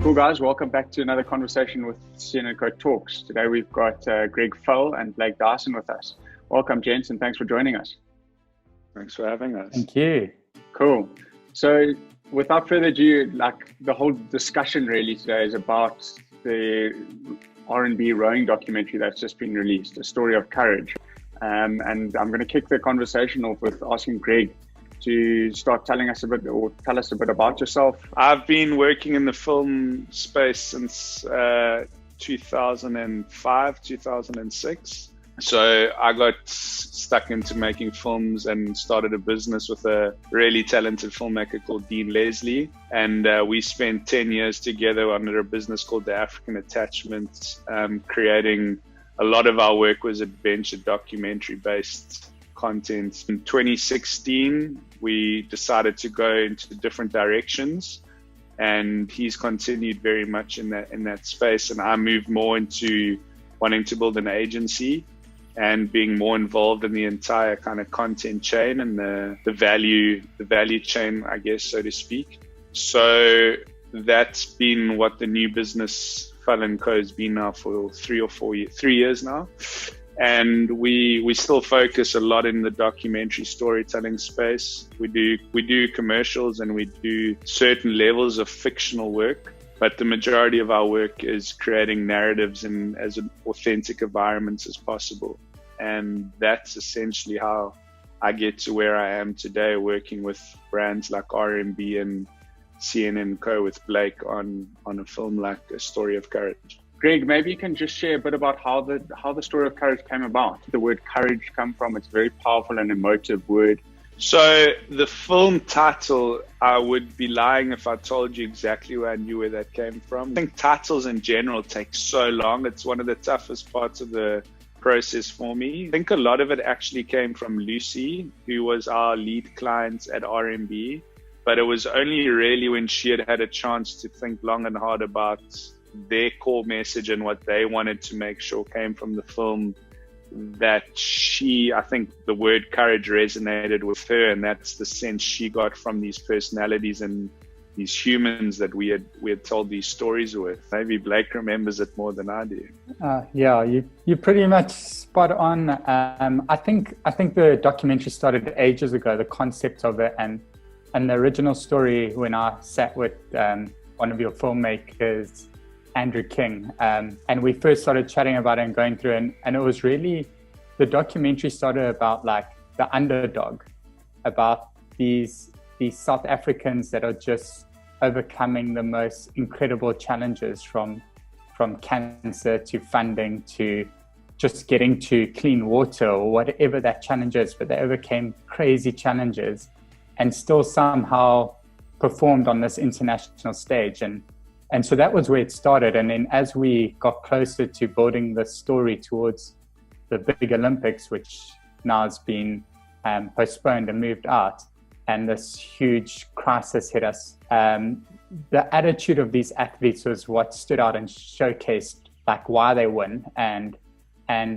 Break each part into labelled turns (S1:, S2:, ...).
S1: Cool guys, welcome back to another conversation with CN&CO Talks. Today we've got Greg Fell and Blake Dyason with us. Welcome gents, and thanks for joining us.
S2: Thanks for having us.
S3: Thank you.
S1: Cool. So without further ado, like the whole discussion really today is about the RMB rowing documentary that's just been released, A Story of Courage. And I'm going to kick the conversation off with asking Greg to start telling us a bit, or tell us a bit about yourself.
S2: I've been working in the film space since 2005, 2006. So I got stuck into making films and started a business with a really talented filmmaker called Dean Leslie. And we spent 10 years together under a business called The African Attachment, creating a lot of our work was adventure documentary based content. In 2016, we decided to go into different directions, and he's continued very much in that space. And I moved more into wanting to build an agency and being more involved in the entire kind of content chain and the value chain, I guess, so to speak. So that's been what the new business CN&CO has been now for 3 years now. And we still focus a lot in the documentary storytelling space. We do commercials and we do certain levels of fictional work, but the majority of our work is creating narratives in as authentic environments as possible. And that's essentially how I get to where I am today, working with brands like RMB and CN&CO with Blake on a film like A Story of Courage.
S1: Greg, maybe you can just share a bit about how the Story of Courage came about. The word courage come from? It's a very powerful and emotive word.
S2: So the film title, I would be lying if I told you exactly where I knew where that came from. I think titles in general take so long. It's one of the toughest parts of the process for me. I think a lot of it actually came from Lucy, who was our lead client at RMB. But it was only really when she had a chance to think long and hard about their core message and what they wanted to make sure came from the film that I think the word courage resonated with her, and that's the sense she got from these personalities and these humans that we had told these stories with. Maybe Blake remembers it more than I do.
S3: Yeah, you pretty much spot on. I think the documentary started ages ago, the concept of it, and the original story when I sat with one of your filmmakers, Andrew King, and we first started chatting about it and going through, and it was really, the documentary started about like the underdog, about these South Africans that are just overcoming the most incredible challenges from cancer to funding to just getting to clean water or whatever that challenge is, but they overcame crazy challenges and still somehow performed on this international stage. And so that was where it started. And then as we got closer to building the story towards the big Olympics, which now has been postponed and moved out, and this huge crisis hit us, the attitude of these athletes was what stood out and showcased like why they win. And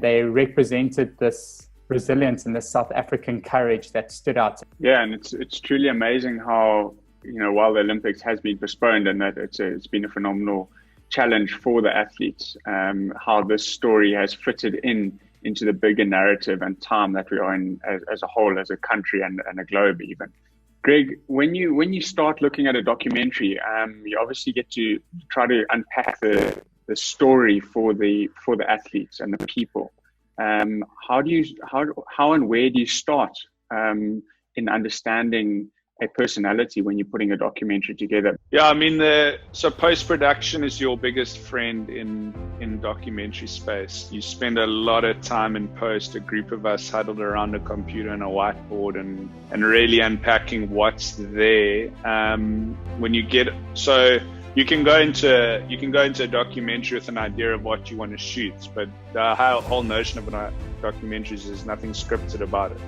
S3: they represented this resilience and this South African courage that stood out.
S1: Yeah, and it's truly amazing how, while the Olympics has been postponed and that it's been a phenomenal challenge for the athletes, how this story has fitted into the bigger narrative and time that we are in as a whole, as a country and a globe even. Greg, when you start looking at a documentary, you obviously get to try to unpack the story for the athletes and the people. How and where do you start in understanding a personality when you're putting a documentary together?
S2: Yeah, I mean, so post-production is your biggest friend in documentary space. You spend a lot of time in post, a group of us huddled around a computer and a whiteboard and really unpacking what's there. When you get, so you can go into a documentary with an idea of what you want to shoot, but the whole notion of documentaries is nothing scripted about it.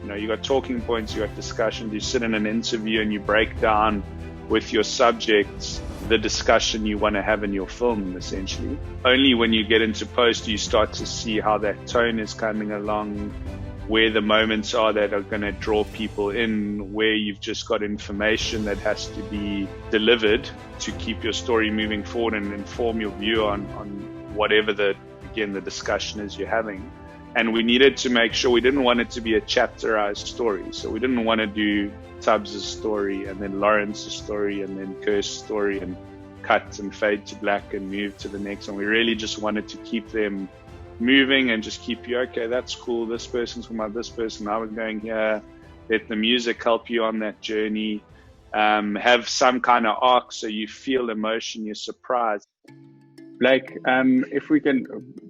S2: You got talking points, you got discussions, you sit in an interview and you break down with your subjects the discussion you want to have in your film, essentially. Only when you get into post do you start to see how that tone is coming along, where the moments are that are going to draw people in, where you've just got information that has to be delivered to keep your story moving forward and inform your view on whatever the discussion is you're having. And we needed to make sure we didn't want it to be a chapterized story. So we didn't want to do Tubbs' story and then Lawrence's story and then Kirst's story and cut and fade to black and move to the next one. We really just wanted to keep them moving and just keep you, okay, that's cool, this person's from this person, now we're going here. Let the music help you on that journey. Have some kind of arc so you feel emotion, you're surprised.
S1: Blake, if we can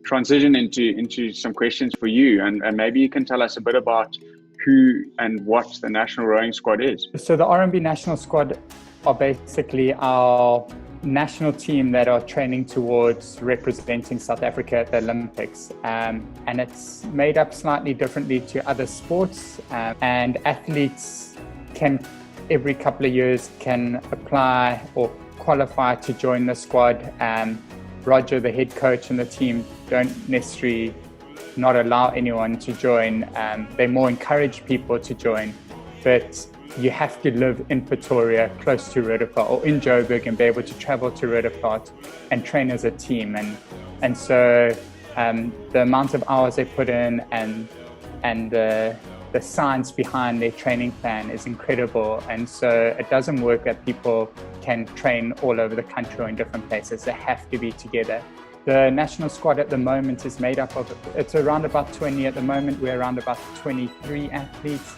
S1: transition into some questions for you, and maybe you can tell us a bit about who and what the National Rowing Squad is.
S3: So the RMB National Squad are basically our national team that are training towards representing South Africa at the Olympics, and it's made up slightly differently to other sports, and athletes can every couple of years can apply or qualify to join the squad. Roger, the head coach, and the team don't necessarily not allow anyone to join. They more encourage people to join, but you have to live in Pretoria, close to Roodepoort, or in Joburg, and be able to travel to Roodepoort and train as a team. And so the amount of hours they put in and the science behind their training plan is incredible. And so it doesn't work that people can train all over the country or in different places. They have to be together. The national squad at the moment is made up of, it's around about 20 at the moment. We're around about 23 athletes,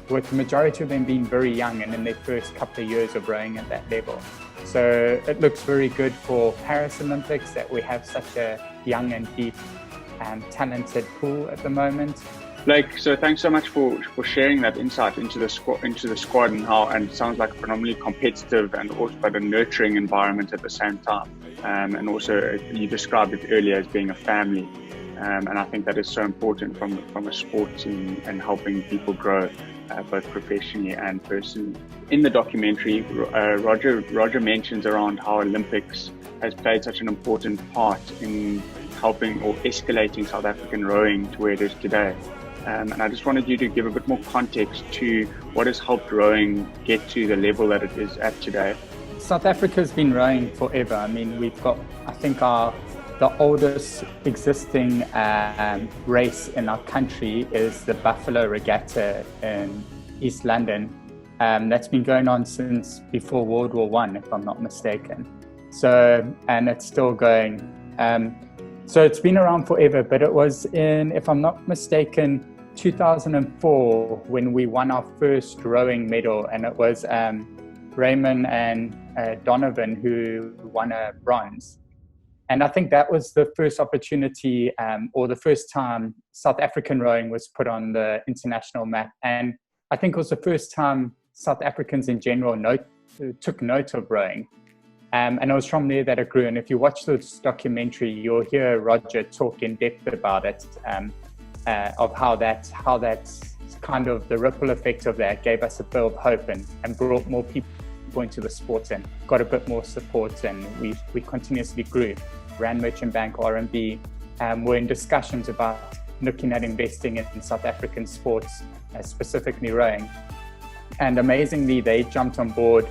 S3: with the majority of them being very young and in their first couple of years of rowing at that level. So it looks very good for Paris Olympics that we have such a young and deep and talented pool at the moment.
S1: Blake, so thanks so much for sharing that insight into the squad and it sounds like a phenomenally competitive and also but a nurturing environment at the same time. And also you described it earlier as being a family. And I think that is so important from a sport team and helping people grow both professionally and personally. In the documentary, Roger mentions around how Olympics has played such an important part in helping or escalating South African rowing to where it is today. And I just wanted you to give a bit more context to what has helped rowing get to the level that it is at today.
S3: South Africa's been rowing forever. I mean, we've got, I think, the oldest existing race in our country is the Buffalo Regatta in East London. That's been going on since before World War I, if I'm not mistaken. So, and it's still going. So it's been around forever, but it was in, if I'm not mistaken, 2004 when we won our first rowing medal, and it was Raymond and Donovan who won a bronze. And I think that was the first opportunity or the first time South African rowing was put on the international map. And I think it was the first time South Africans in general took note of rowing. And it was from there that it grew. And if you watch this documentary, you'll hear Roger talk in depth about it, of how that's kind of the ripple effect of that gave us a bit of hope and brought more people into the sport and got a bit more support. And we continuously grew. Rand Merchant Bank, RMB, were in discussions about looking at investing in South African sports, specifically rowing. And amazingly, they jumped on board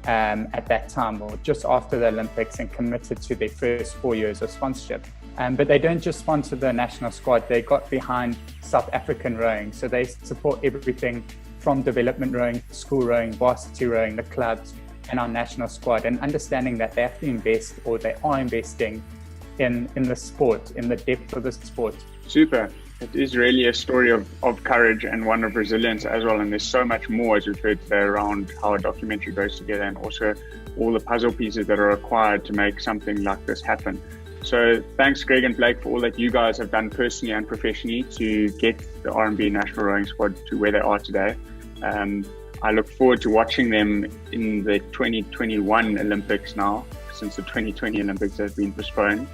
S3: at that time or just after the Olympics and committed to their first 4 years of sponsorship. But they don't just sponsor the national squad, they got behind South African rowing. So they support everything from development rowing, school rowing, varsity rowing, the clubs, and our national squad, and understanding that they have to invest, or they are investing in the sport, in the depth of the sport.
S1: Super. It is really a story of courage and one of resilience as well. And there's so much more, as we've heard today, around how a documentary goes together and also all the puzzle pieces that are required to make something like this happen. So thanks, Greg and Blake, for all that you guys have done personally and professionally to get the RMB National Rowing Squad to where they are today. I look forward to watching them in the 2021 Olympics now, since the 2020 Olympics have been postponed.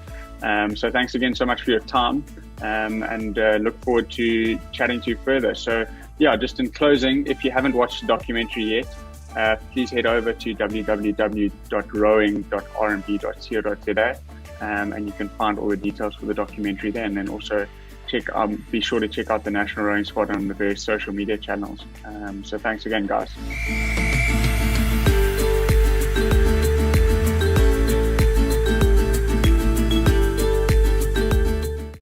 S1: So thanks again so much for your time, and look forward to chatting to you further. So yeah, just in closing, if you haven't watched the documentary yet, please head over to www.rowing.rmb.co.za, and you can find all the details for the documentary there. And then also be sure to check out the National Rowing Squad on the various social media channels. So thanks again, guys.